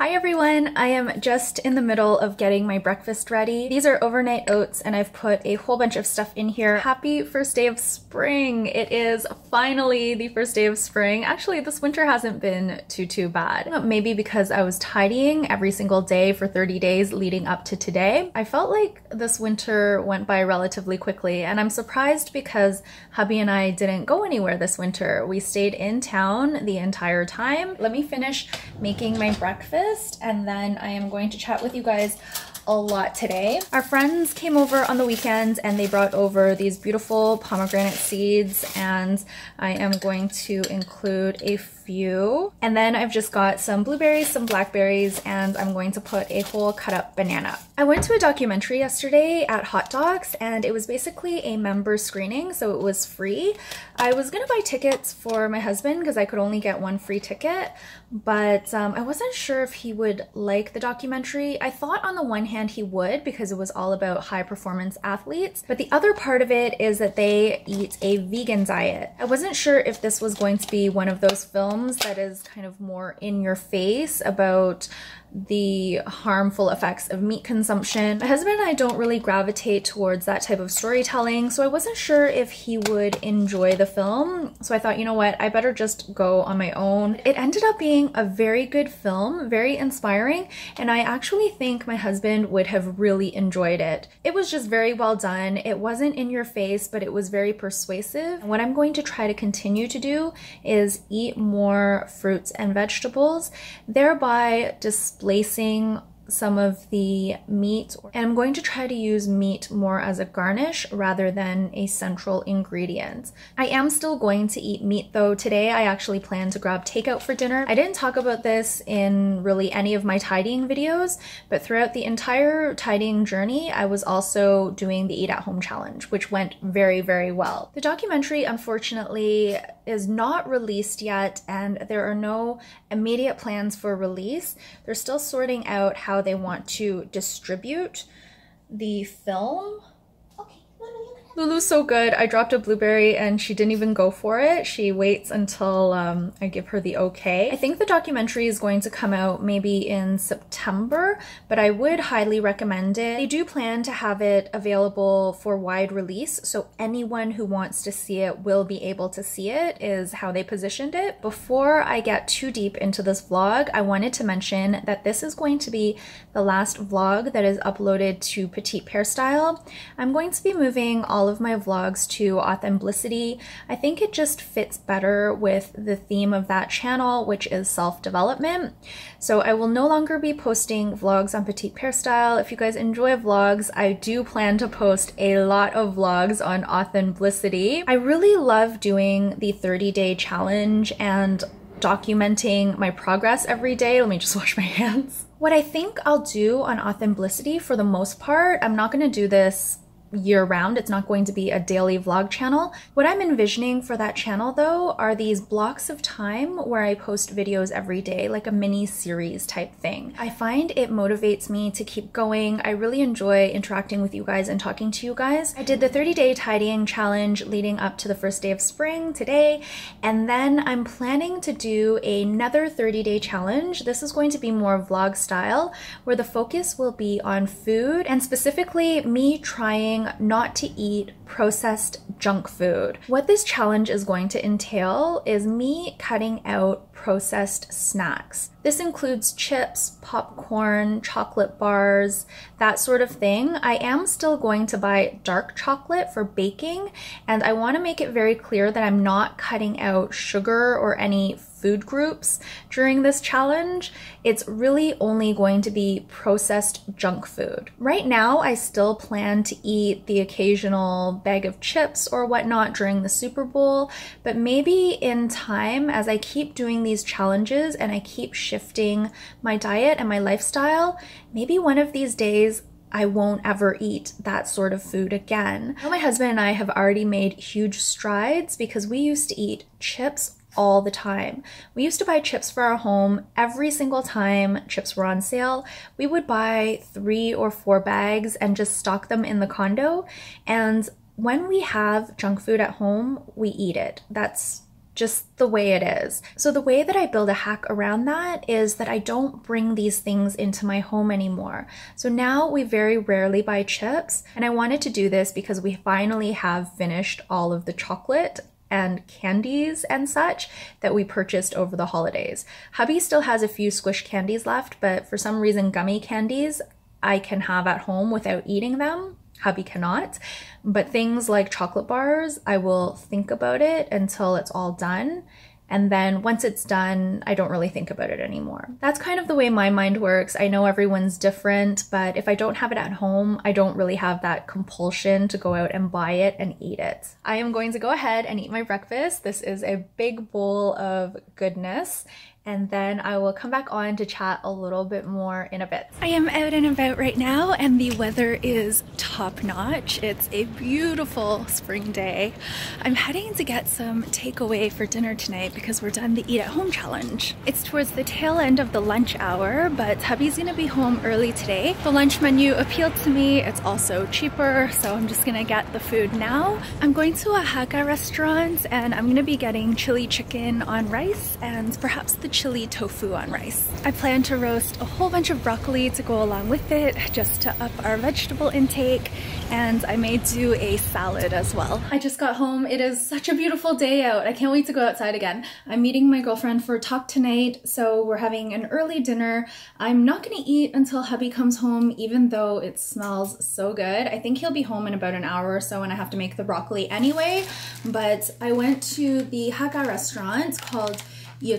Hi everyone, I am just in the middle of getting my breakfast ready. These are overnight oats and I've put a whole bunch of stuff in here. Happy first day of spring! It is finally the first day of spring. Actually, this winter hasn't been too bad. Maybe because I was tidying every single day for 30 days leading up to today. I felt like this winter went by relatively quickly, and I'm surprised because hubby and I didn't go anywhere this winter. We stayed in town the entire time. Let me finish making my breakfast and then I am going to chat with you guys a lot today. Our friends came over on the weekend and they brought over these beautiful pomegranate seeds, and I am going to include a few. And then I've just got some blueberries, some blackberries, and I'm going to put a whole cut up banana. I went to a documentary yesterday at Hot Docs and it was basically a member screening, so it was free. I was gonna buy tickets for my husband because I could only get one free ticket, but I wasn't sure if he would like the documentary. I thought on the one hand he would because it was all about high performance athletes, but the other part of it is that they eat a vegan diet. I wasn't sure if this was going to be one of those films that is kind of more in your face about the harmful effects of meat consumption. My husband and I don't really gravitate towards that type of storytelling, so I wasn't sure if he would enjoy the film. So I thought, you know what, I better just go on my own. It ended up being a very good film, very inspiring, and I actually think my husband would have really enjoyed it. It was just very well done. It wasn't in your face, but it was very persuasive. And what I'm going to try to continue to do is eat more fruits and vegetables, thereby displacing some of the meat, and I'm going to try to use meat more as a garnish rather than a central ingredient. I am still going to eat meat though. Today I actually plan to grab takeout for dinner. I didn't talk about this in really any of my tidying videos, but throughout the entire tidying journey I was also doing the eat at home challenge, which went very well. The documentary unfortunately is not released yet and there are no immediate plans for release. They're still sorting out how they want to distribute the film. Lulu's so good. I dropped a blueberry and she didn't even go for it. She waits until I give her the okay. I think the documentary is going to come out maybe in September, but I would highly recommend it. They do plan to have it available for wide release, so anyone who wants to see it will be able to see it, is how they positioned it. Before I get too deep into this vlog, I wanted to mention that this is going to be the last vlog that is uploaded to petitepearstyle. I'm going to be moving all of my vlogs to Authenblissity. I think it just fits better with the theme of that channel, which is self-development. So I will no longer be posting vlogs on petitepearstyle. If you guys enjoy vlogs, I do plan to post a lot of vlogs on Authenblissity. I really love doing the 30-day challenge and documenting my progress every day. Let me just wash my hands. What I think I'll do on Authenblissity for the most part, I'm not going to do this year-round. It's not going to be a daily vlog channel. What I'm envisioning for that channel though are these blocks of time where I post videos every day, like a mini series type thing. I find it motivates me to keep going. I really enjoy interacting with you guys and talking to you guys. I did the 30-day tidying challenge leading up to the first day of spring today, and then I'm planning to do another 30-day challenge. This is going to be more vlog style, where the focus will be on food and specifically me trying not to eat processed junk food. What this challenge is going to entail is me cutting out processed snacks. This includes chips, popcorn, chocolate bars, that sort of thing. I am still going to buy dark chocolate for baking, and I want to make it very clear that I'm not cutting out sugar or any food groups during this challenge. It's really only going to be processed junk food. Right now, I still plan to eat the occasional bag of chips or whatnot during the Super Bowl, but maybe in time, as I keep doing these challenges and I keep shifting my diet and my lifestyle, maybe one of these days I won't ever eat that sort of food again. Now, my husband and I have already made huge strides because we used to eat chips all the time. We used to buy chips for our home every single time chips were on sale. We would buy 3 or 4 bags and just stock them in the condo. And when we have junk food at home, we eat it. That's just the way it is. So the way that I build a hack around that is that I don't bring these things into my home anymore. So now we very rarely buy chips, and I wanted to do this because we finally have finished all of the chocolate and candies and such that we purchased over the holidays. Hubby still has a few squish candies left, but for some reason gummy candies I can have at home without eating them. Hubby cannot. But things like chocolate bars, I will think about it until it's all done. And then once it's done, I don't really think about it anymore. That's kind of the way my mind works. I know everyone's different, but if I don't have it at home, I don't really have that compulsion to go out and buy it and eat it. I am going to go ahead and eat my breakfast. This is a big bowl of goodness. And then I will come back on to chat a little bit more in a bit. I am out and about right now and the weather is top notch. It's a beautiful spring day. I'm heading to get some takeaway for dinner tonight because we're done the eat at home challenge. It's towards the tail end of the lunch hour, but hubby's gonna be home early today. The lunch menu appealed to me. It's also cheaper, so I'm just gonna get the food now. I'm going to a Hakka restaurant and I'm gonna be getting chili chicken on rice and perhaps the chili tofu on rice. I plan to roast a whole bunch of broccoli to go along with it just to up our vegetable intake, and I may do a salad as well. I just got home. It is such a beautiful day out. I can't wait to go outside again. I'm meeting my girlfriend for a talk tonight, so we're having an early dinner. I'm not gonna eat until hubby comes home, even though it smells so good. I think he'll be home in about an hour or so and I have to make the broccoli anyway, but I went to the Hakka restaurant called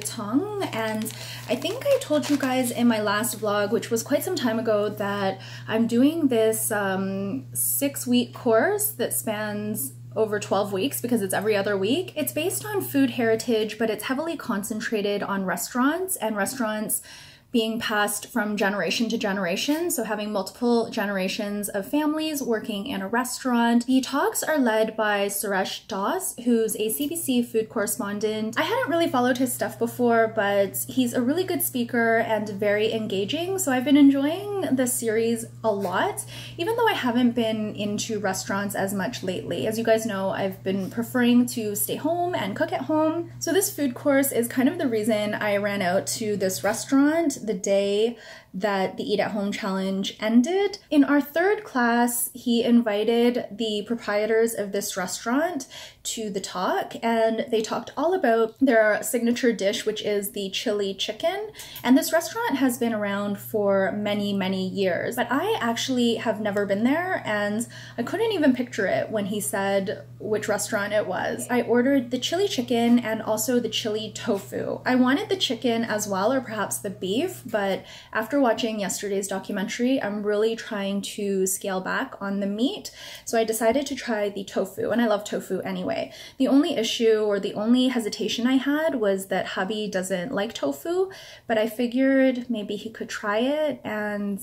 Tung, and I think I told you guys in my last vlog, which was quite some time ago, that I'm doing this 6-week course that spans over 12 weeks because it's every other week. It's based on food heritage, but it's heavily concentrated on restaurants and restaurants being passed from generation to generation, so having multiple generations of families working in a restaurant. The talks are led by Suresh Das, who's a CBC food correspondent. I hadn't really followed his stuff before, but he's a really good speaker and very engaging, so I've been enjoying the series a lot, even though I haven't been into restaurants as much lately. As you guys know, I've been preferring to stay home and cook at home. So this food course is kind of the reason I ran out to this restaurant the day that the Eat at Home challenge ended. In our third class, he invited the proprietors of this restaurant to the talk, and they talked all about their signature dish, which is the chili chicken. And this restaurant has been around for many, many years, but I actually have never been there, and I couldn't even picture it when he said which restaurant it was. I ordered the chili chicken and also the chili tofu. I wanted the chicken as well, or perhaps the beef, but after watching yesterday's documentary, I'm really trying to scale back on the meat. So I decided to try the tofu, and I love tofu anyway. The only issue or the only hesitation I had was that hubby doesn't like tofu, but I figured maybe he could try it and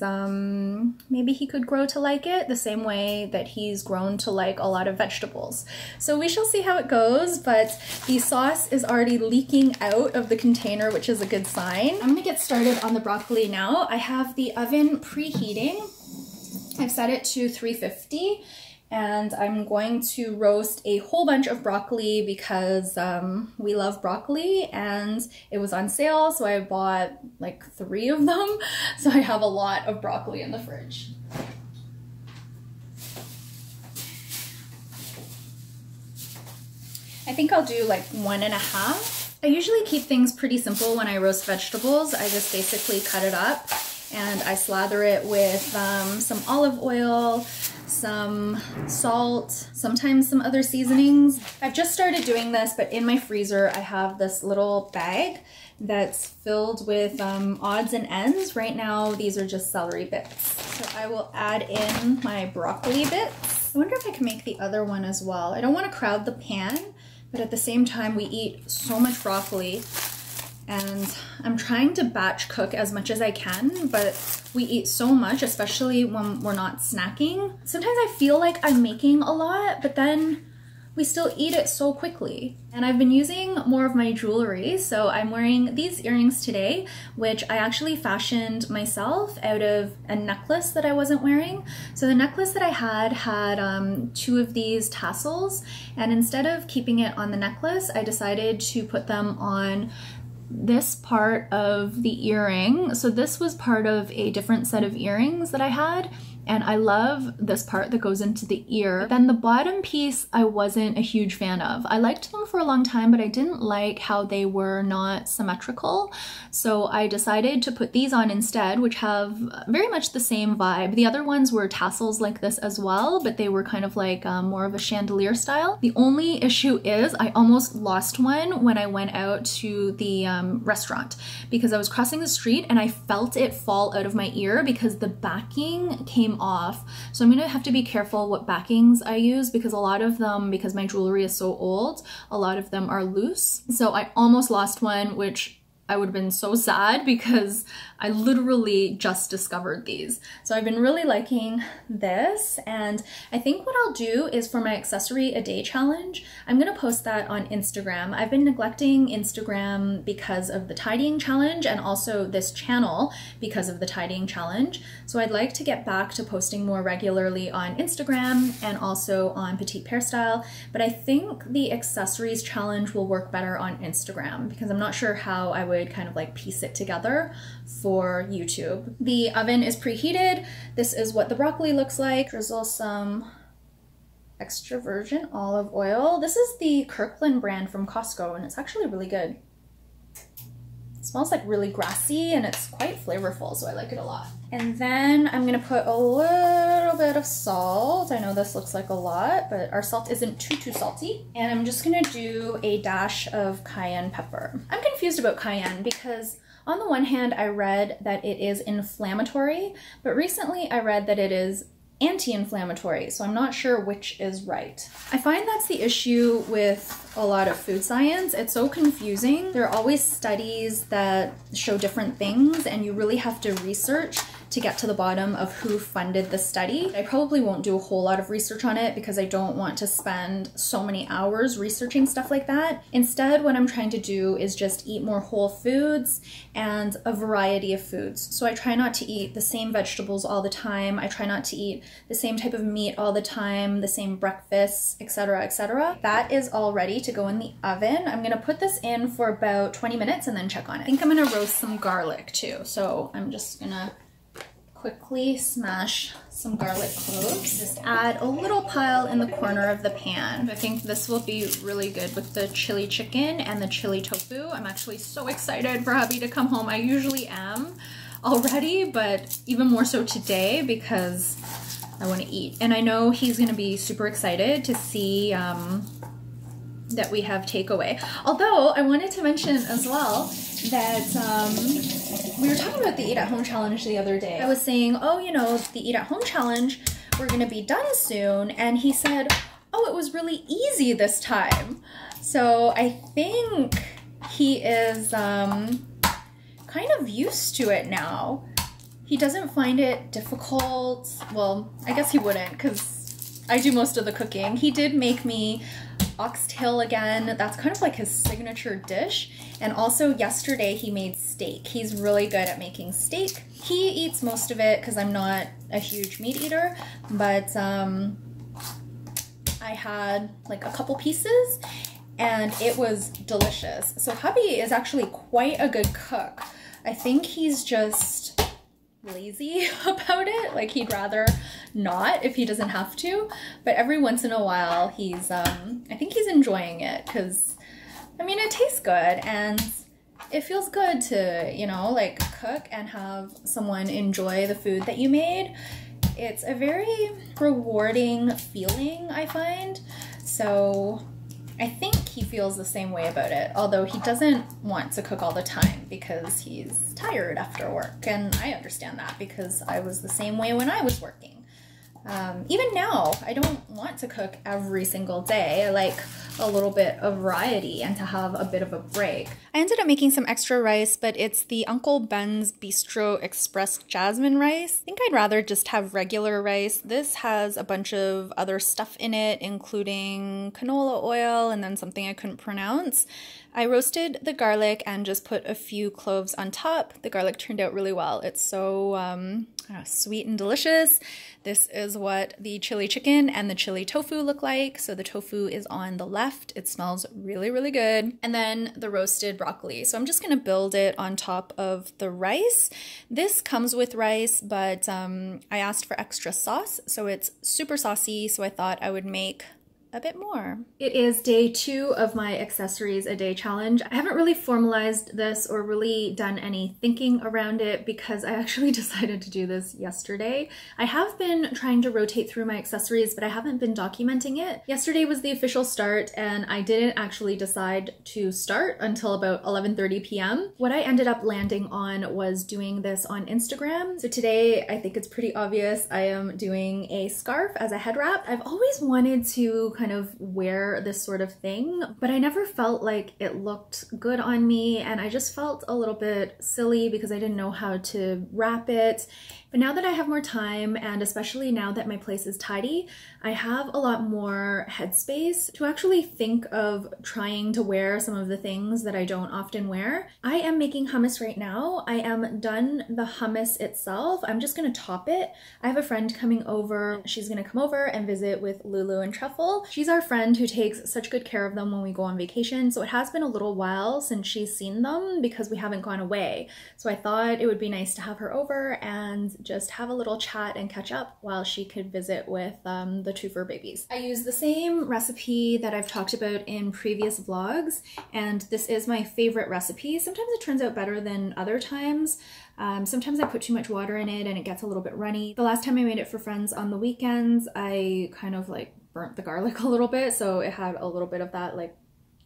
maybe he could grow to like it the same way that he's grown to like a lot of vegetables. So we shall see how it goes, but the sauce is already leaking out of the container, which is a good sign. I'm gonna get started on the broccoli now. I have the oven preheating. I've set it to 350, and I'm going to roast a whole bunch of broccoli because we love broccoli and it was on sale, so I bought like 3 of them. So I have a lot of broccoli in the fridge. I think I'll do like 1.5. I usually keep things pretty simple when I roast vegetables. I just basically cut it up and I slather it with some olive oil, some salt, sometimes some other seasonings. I've just started doing this, but in my freezer I have this little bag that's filled with odds and ends. Right now these are just celery bits. So I will add in my broccoli bits. I wonder if I can make the other one as well. I don't want to crowd the pan, but at the same time we eat so much broccoli and I'm trying to batch cook as much as I can, but we eat so much, especially when we're not snacking. Sometimes I feel like I'm making a lot, but then we still eat it so quickly. And I've been using more of my jewelry, so I'm wearing these earrings today, which I actually fashioned myself out of a necklace that I wasn't wearing. So the necklace that I had 2 of these tassels, and instead of keeping it on the necklace, I decided to put them on this part of the earring. So this was part of a different set of earrings that I had, and I love this part that goes into the ear. Then the bottom piece I wasn't a huge fan of. I liked them for a long time, but I didn't like how they were not symmetrical. So I decided to put these on instead, which have very much the same vibe. The other ones were tassels like this as well, but they were kind of like more of a chandelier style. The only issue is I almost lost one when I went out to the restaurant, because I was crossing the street and I felt it fall out of my ear because the backing came off. So I'm gonna have to be careful what backings I use, because a lot of them, because my jewelry is so old, a lot of them are loose. So I almost lost one, which I would have been so sad because I literally just discovered these. So I've been really liking this, and I think what I'll do is for my accessory a day challenge, I'm gonna post that on Instagram. I've been neglecting Instagram because of the tidying challenge, and also this channel because of the tidying challenge. So I'd like to get back to posting more regularly on Instagram and also on Petite Pearstyle, but I think the accessories challenge will work better on Instagram because I'm not sure how I would kind of like piece it together for YouTube. The oven is preheated. This is what the broccoli looks like. Drizzle some extra virgin olive oil. This is the Kirkland brand from Costco, and it's actually really good. It smells like really grassy and it's quite flavorful, so I like it a lot. And then I'm gonna put a little bit of salt. I know this looks like a lot, but our salt isn't too salty. And I'm just gonna do a dash of cayenne pepper. I'm confused about cayenne because on the one hand, I read that it is inflammatory, but recently I read that it is anti-inflammatory, so I'm not sure which is right. I find that's the issue with a lot of food science. It's so confusing. There are always studies that show different things, and you really have to research to get to the bottom of who funded the study. I probably won't do a whole lot of research on it because I don't want to spend so many hours researching stuff like that. Instead, what I'm trying to do is just eat more whole foods and a variety of foods. So I try not to eat the same vegetables all the time. I try not to eat the same type of meat all the time, the same breakfasts, etc., etc. That is all ready to go in the oven. I'm gonna put this in for about 20 minutes and then check on it. I think I'm gonna roast some garlic too. So I'm just gonna quickly smash some garlic cloves. Just add a little pile in the corner of the pan. I think this will be really good with the chili chicken and the chili tofu. I'm actually so excited for Hubby to come home. I usually am already, but even more so today because I want to eat. And I know he's going to be super excited to see that we have takeaway. Although I wanted to mention as well that we were talking about the Eat at Home challenge the other day. I was saying, oh, you know, the Eat at Home challenge, we're gonna be done soon. And he said, oh, it was really easy this time. So I think he is kind of used to it now. He doesn't find it difficult. Well, I guess he wouldn't because I do most of the cooking. He did make me oxtail again. That's kind of like his signature dish. And also yesterday he made steak. He's really good at making steak. He eats most of it because I'm not a huge meat eater, but I had like a couple pieces and it was delicious. So Hubby is actually quite a good cook. I think he's just lazy about it. Like he'd rather not if he doesn't have to, but every once in a while he's I think he's enjoying it because I mean it tastes good and it feels good to, you know, like cook and have someone enjoy the food that you made. It's a very rewarding feeling, I find. So I think he feels the same way about it, although he doesn't want to cook all the time because he's tired after work, and I understand that because I was the same way when I was working. Even now, I don't want to cook every single day. I like a little bit of variety and to have a bit of a break. I ended up making some extra rice, but it's the Uncle Ben's Bistro Express Jasmine rice. I think I'd rather just have regular rice. This has a bunch of other stuff in it, including canola oil and then something I couldn't pronounce. I roasted the garlic and just put a few cloves on top. The garlic turned out really well. It's so sweet and delicious. This is what the chili chicken and the chili tofu look like. So the tofu is on the left. It smells really, really good. And then the roasted broccoli. So I'm just gonna build it on top of the rice. This comes with rice, but I asked for extra sauce. So it's super saucy. So I thought I would make a bit more. It is day 2 of my accessories a day challenge. I haven't really formalized this or really done any thinking around it because I actually decided to do this yesterday. I have been trying to rotate through my accessories, but I haven't been documenting it. Yesterday was the official start and I didn't actually decide to start until about 11:30 p.m. What I ended up landing on was doing this on Instagram. So today, I think it's pretty obvious I am doing a scarf as a head wrap. I've always wanted to kind of wear this sort of thing, but I never felt like it looked good on me and I just felt a little bit silly because I didn't know how to wrap it. But now that I have more time, and especially now that my place is tidy, I have a lot more headspace to actually think of trying to wear some of the things that I don't often wear. I am making hummus right now. I am done the hummus itself. I'm just gonna top it. I have a friend coming over. She's gonna come over and visit with Lulu and Truffle. She's our friend who takes such good care of them when we go on vacation. So it has been a little while since she's seen them because we haven't gone away. So I thought it would be nice to have her over and just have a little chat and catch up while she could visit with the 2 fur babies. I use the same recipe that I've talked about in previous vlogs, and this is my favorite recipe. Sometimes it turns out better than other times. Sometimes I put too much water in it and it gets a little bit runny. The last time I made it for friends on the weekends, I kind of like burnt the garlic a little bit, so it had a little bit of that like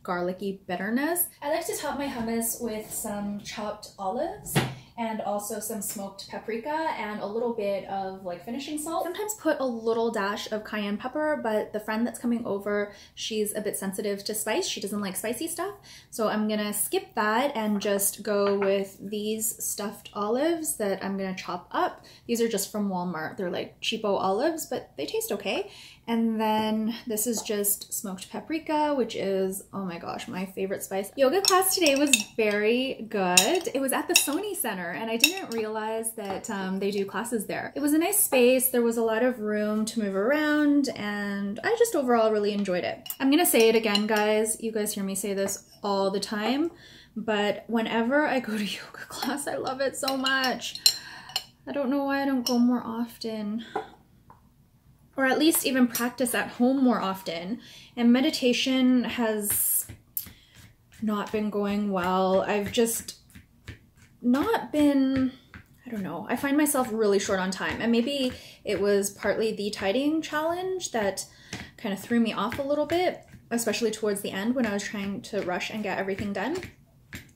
garlicky bitterness. I like to top my hummus with some chopped olives and also some smoked paprika and a little bit of like finishing salt. Sometimes put a little dash of cayenne pepper, but the friend that's coming over, she's a bit sensitive to spice. She doesn't like spicy stuff. So I'm gonna skip that and just go with these stuffed olives that I'm gonna chop up. These are just from Walmart. They're like cheapo olives, but they taste okay. And then this is just smoked paprika, which is, oh my gosh, my favorite spice. Yoga class today was very good. It was at the Sony Centre and I didn't realize that they do classes there. It was a nice space. There was a lot of room to move around and I just overall really enjoyed it. I'm gonna say it again, guys. You guys hear me say this all the time, but whenever I go to yoga class, I love it so much. I don't know why I don't go more often. Or at least even practice at home more often. And meditation has not been going well. I've just not been, I don't know, I find myself really short on time. And maybe it was partly the tidying challenge that kind of threw me off a little bit, especially towards the end when I was trying to rush and get everything done.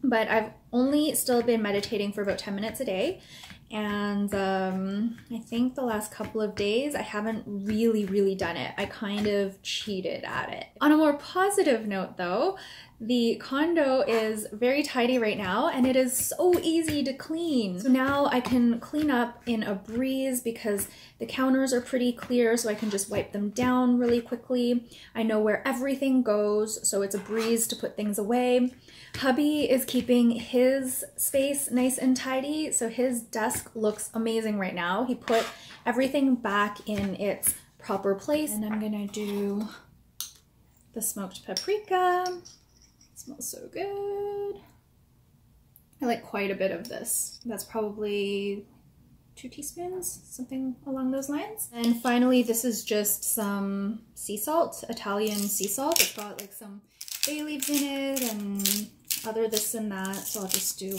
But I've only still been meditating for about 10 minutes a day. And I think the last couple of days I haven't really done it. I kind of cheated at it. On a more positive note though, the condo is very tidy right now and it is so easy to clean. So now I can clean up in a breeze because the counters are pretty clear, so I can just wipe them down really quickly. I know where everything goes, so it's a breeze to put things away. Hubby is keeping his space nice and tidy, so his desk looks amazing right now. He put everything back in its proper place. And I'm gonna do the smoked paprika. It smells so good. I like quite a bit of this. That's probably 2 teaspoons, something along those lines. And finally, this is just some sea salt, Italian sea salt. It's got like some bay leaves in it and other this and that, so I'll just do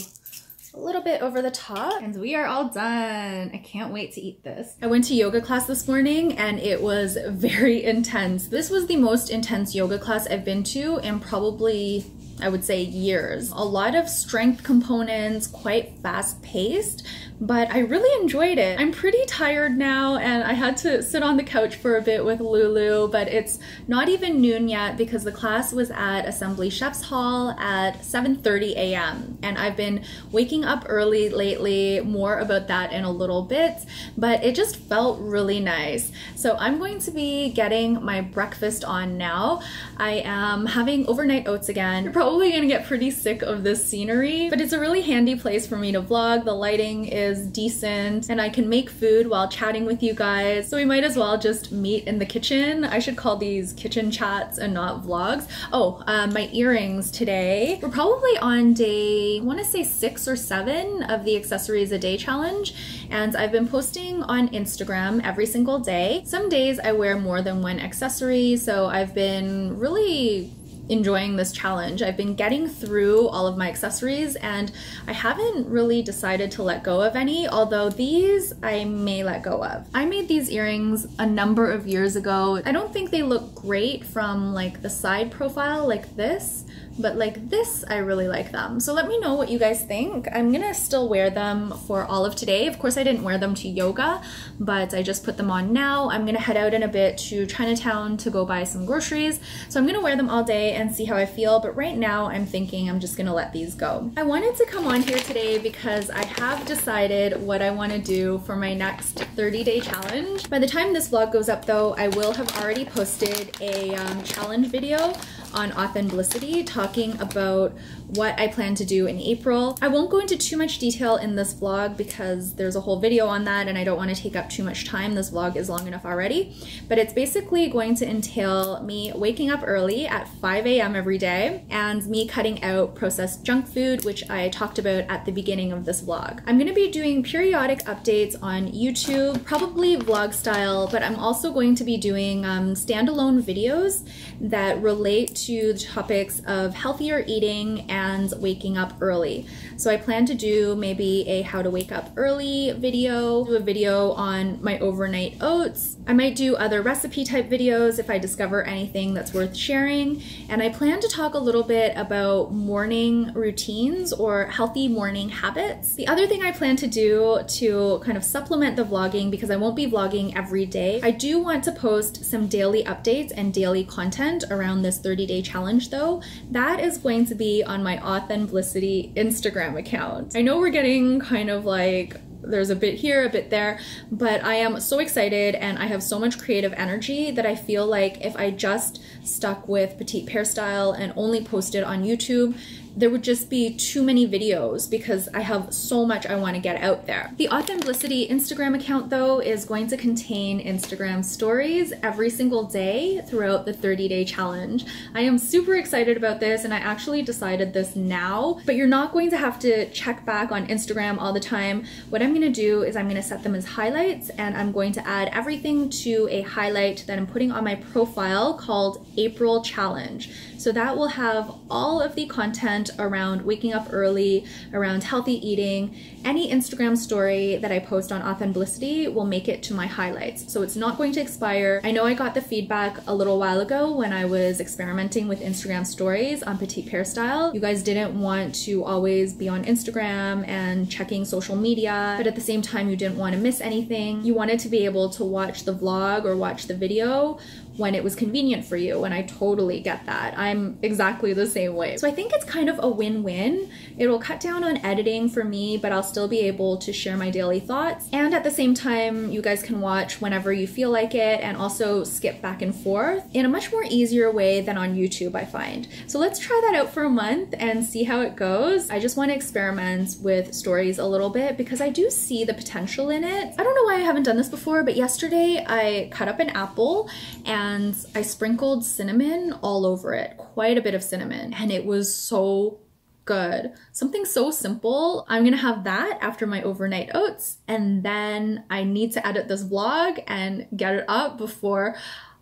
a little bit over the top and we are all done. I can't wait to eat this. I went to yoga class this morning and it was very intense. This was the most intense yoga class I've been to in probably I would say, years. A lot of strength components, quite fast paced, but I really enjoyed it. I'm pretty tired now and I had to sit on the couch for a bit with Lulu, but it's not even noon yet because the class was at Assembly Chef's Hall at 7:30 a.m. and I've been waking up early lately. More about that in a little bit, but it just felt really nice. So I'm going to be getting my breakfast on now. I am having overnight oats again. You're probably gonna get pretty sick of this scenery, but it's a really handy place for me to vlog. The lighting is decent and I can make food while chatting with you guys. So we might as well just meet in the kitchen. I should call these kitchen chats and not vlogs. Oh, my earrings today. We're probably on day, I wanna say 6 or 7 of the accessories a day challenge. And I've been posting on Instagram every single day. Some days I wear more than one accessory. So I've been really enjoying this challenge. I've been getting through all of my accessories and I haven't really decided to let go of any, although these I may let go of. I made these earrings a number of years ago. I don't think they look great from like the side profile like this, but like this, I really like them. So let me know what you guys think. I'm gonna still wear them for all of today. Of course, I didn't wear them to yoga, but I just put them on now. I'm gonna head out in a bit to Chinatown to go buy some groceries. So I'm gonna wear them all day and see how I feel, but right now I'm thinking I'm just gonna let these go. I wanted to come on here today because I have decided what I wanna do for my next 30-day challenge. By the time this vlog goes up though, I will have already posted a challenge video on Authenblissity talking about what I plan to do in April. I won't go into too much detail in this vlog because there's a whole video on that and I don't want to take up too much time. This vlog is long enough already, but it's basically going to entail me waking up early at 5 a.m. every day and me cutting out processed junk food, which I talked about at the beginning of this vlog. I'm going to be doing periodic updates on YouTube, probably vlog style, but I'm also going to be doing standalone videos that relate to the topics of healthier eating and waking up early. So I plan to do maybe a how to wake up early video, do a video on my overnight oats. I might do other recipe type videos if I discover anything that's worth sharing. And I plan to talk a little bit about morning routines or healthy morning habits. The other thing I plan to do to kind of supplement the vlogging, because I won't be vlogging every day, I do want to post some daily updates and daily content around this 30-day challenge though. That is going to be on my Authenblissity Instagram account. I know we're getting kind of like, there's a bit here, a bit there, but I am so excited and I have so much creative energy that I feel like if I just stuck with petitepearstyle and only posted on YouTube, there would just be too many videos because I have so much I want to get out there. The Authenblissity Instagram account though is going to contain Instagram stories every single day throughout the 30-day challenge. I am super excited about this and I actually decided this now, but you're not going to have to check back on Instagram all the time. What I'm going to do is I'm going to set them as highlights and I'm going to add everything to a highlight that I'm putting on my profile called April Challenge. So that will have all of the content around waking up early, around healthy eating. Any Instagram story that I post on Authenblissity will make it to my highlights. So it's not going to expire. I know I got the feedback a little while ago when I was experimenting with Instagram stories on petitepearstyle. You guys didn't want to always be on Instagram and checking social media, but at the same time you didn't want to miss anything. You wanted to be able to watch the vlog or watch the video when it was convenient for you, and I totally get that. I'm exactly the same way. So I think it's kind of a win-win. It'll cut down on editing for me, but I'll still be able to share my daily thoughts. And at the same time, you guys can watch whenever you feel like it and also skip back and forth in a much more easier way than on YouTube, I find. So let's try that out for a month and see how it goes. I just want to experiment with stories a little bit because I do see the potential in it. I don't know why I haven't done this before, but yesterday I cut up an apple and I sprinkled cinnamon all over it, quite a bit of cinnamon, and it was so good. Something so simple. I'm gonna have that after my overnight oats, and then I need to edit this vlog and get it up before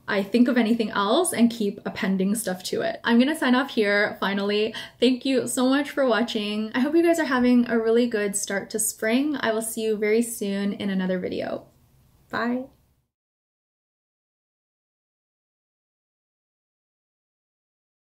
I think of anything else and keep appending stuff to it. I'm gonna sign off here finally. Thank you so much for watching. I hope you guys are having a really good start to spring. I will see you very soon in another video. Bye.